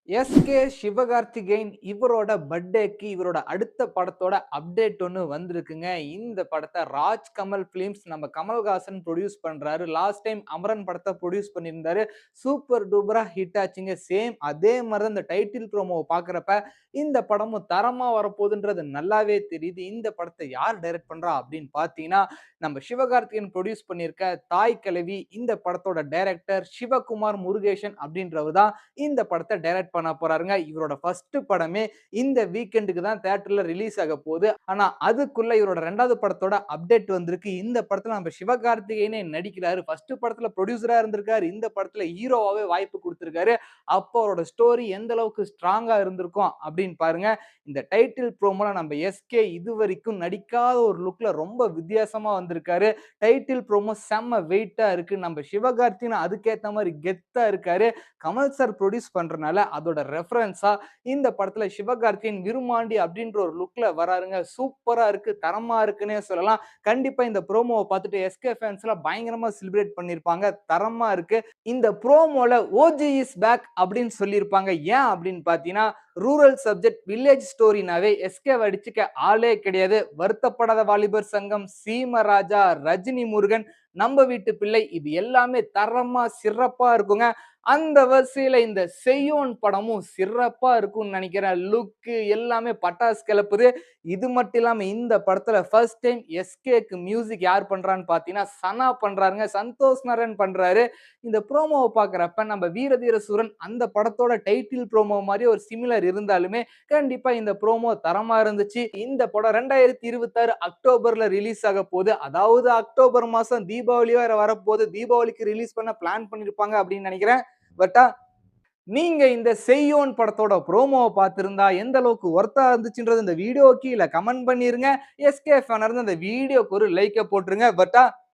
SK. Sivakarthikeyan இவரோட பர்த்டேக்கு இவரோட அடுத்த படத்தோட அப்டேட் ஒண்ணு வந்திருக்குங்க. இந்த படத்த ராஜ் கமல் பிலிம்ஸ் நம்ம கமல்ஹாசன் புரொடியூஸ் பண்றாரு. லாஸ்ட் டைம் அமரன் படத்த புரொடியூஸ் பண்ணியிருந்தாரு. சூப்பர் டூப்பரா ஹிட் ஆச்சுங்க. சேம் அதே மாரி தான் இந்த டைட்டில் ப்ரோமோவ பார்க்குறப்ப, இந்த படமும் தரமா வரப்போகுதுன்றது நல்லாவே தெரியுது. இந்த படத்த யார் டைரக்ட் பண்றா அப்படின்னு பார்த்தீங்கன்னா, நம்ம சிவகார்த்திகேயன் புரொடியூஸ் பண்ணியிருக்க தாய் கிழவி இந்த படத்தோட டைரக்டர் சிவகுமார் முருகேசன் அப்படின்றவர் தான் இந்த படத்த டைரக்ட் பண்ண போறாருங்க. இவரோட ஃபர்ஸ்ட் படமே இந்த வீக்கெண்டுக்கு தான் தியேட்டர்ல ரிலீஸ் ஆக போகுது. ஆனா அதுக்குள்ள இவரோட 2வது படத்தோட அப்டேட் வந்திருக்கு. இந்த படத்துல நம்ம சிவகார்த்திகேயனே நடிக்கிறாரு. ஃபர்ஸ்ட் படத்துல புரொடியூசரா இருந்திருக்காரு. இந்த படத்துல ஹீரோவாவே வாய்ப்பு குடுத்திருக்காரு. அப்போ அவரோட ஸ்டோரி எந்த அளவுக்கு ஸ்ட்ராங்கா இருந்திருக்கும் அப்படின்னு பாருங்க. இந்த டைட்டில் ப்ரோமோல நம்ம எஸ்.கே. இதுவரைக்கும் நடிக்காத ஒரு லுக்ல ரொம்ப வித்தியாசமா வந்திருக்காரு. டைட்டில் ப்ரோமோ செம்ம வெயிட்டா இருக்கு. நம்ம சிவகார்த்திகேயன் அதுக்கேத்த மாரி கெத்தா இருக்காரு. கமல் சார் புரொடியூஸ் பண்றனால அதோட ரெஃபரன்ஸா இந்த படத்துல சிவகார்த்திகேயன் விருமாண்டி அப்படின்ற ஒரு லுக்ல வராருங்க. சூப்பரா இருக்கு, தரமா இருக்குன்னே சொல்லலாம். கண்டிப்பா இந்த ப்ரோமோவ பார்த்துட்டு எஸ்.கே ஃபேன்ஸ்லாம் பயங்கரமா செலிப்ரேட் பண்ணியிருப்பாங்க. தரமா இருக்கு. இந்த ப்ரோமோல "ஓஜி இஸ் பேக்" அப்படின்னு சொல்லியிருப்பாங்க. ஏன் அப்படின்னு பார்த்தீங்கன்னா, ரூரல் சப்ஜெக்ட் வில்லேஜ் ஸ்டோரினாவே எஸ்.கே.வ அடிச்சுக்க ஆளே கிடையாது. வருத்தப்படாத வாலிபர் சங்கம், சீமராஜா, ரஜினி முருகன், நம்ம வீட்டு பிள்ளை இது எல்லாமே தரமா சிறப்பா இருக்குங்க. அந்த வரிசையில இந்த செய்யோன் படமும் சிறப்பா இருக்கும்னு நினைக்கிறேன். லுக்கு எல்லாமே பட்டாசு கிளப்புது. இது மட்டும் இல்லாம இந்த படத்துல ஃபர்ஸ்ட் டைம் எஸ்.கே.க்கு மியூசிக் யார் பண்றான்னு பார்த்தீங்கன்னா, சனா பண்றாருங்க. சந்தோஷ் நாராயண் பண்றாரு. இந்த ப்ரோமோவ பார்க்குறப்ப நம்ம வீரதீர சூரன் அந்த படத்தோட டைட்டில் ப்ரோமோ மாரியே ஒரு சிமிலர் இருந்தாலுமே, கண்டிப்பா இந்த ப்ரோமோ தரமா இருந்துச்சு. இந்த படம் 2026 அக்டோபர்ல ரிலீஸ் ஆக போகுது. அதாவது அக்டோபர் மாசம் தீபாவளி வேற வரப்போகுது. தீபாவளிக்கு ரிலீஸ் பண்ண பிளான் பண்ணியிருப்பாங்க அப்படின்னு நினைக்கிறேன். பட் நீங்க இந்த செய்யோன் படத்தோட ப்ரோமோவ பார்த்திருந்தா எந்த அளவுக்கு ஒர்த்தா இருந்துச்சுன்றது இந்த வீடியோ கீழ கமெண்ட் பண்ணிருங்க. எஸ்.கே ஃபேனா இருந்தா இந்த வீடியோக்கு ஒரு லைக்க போட்டுருங்க.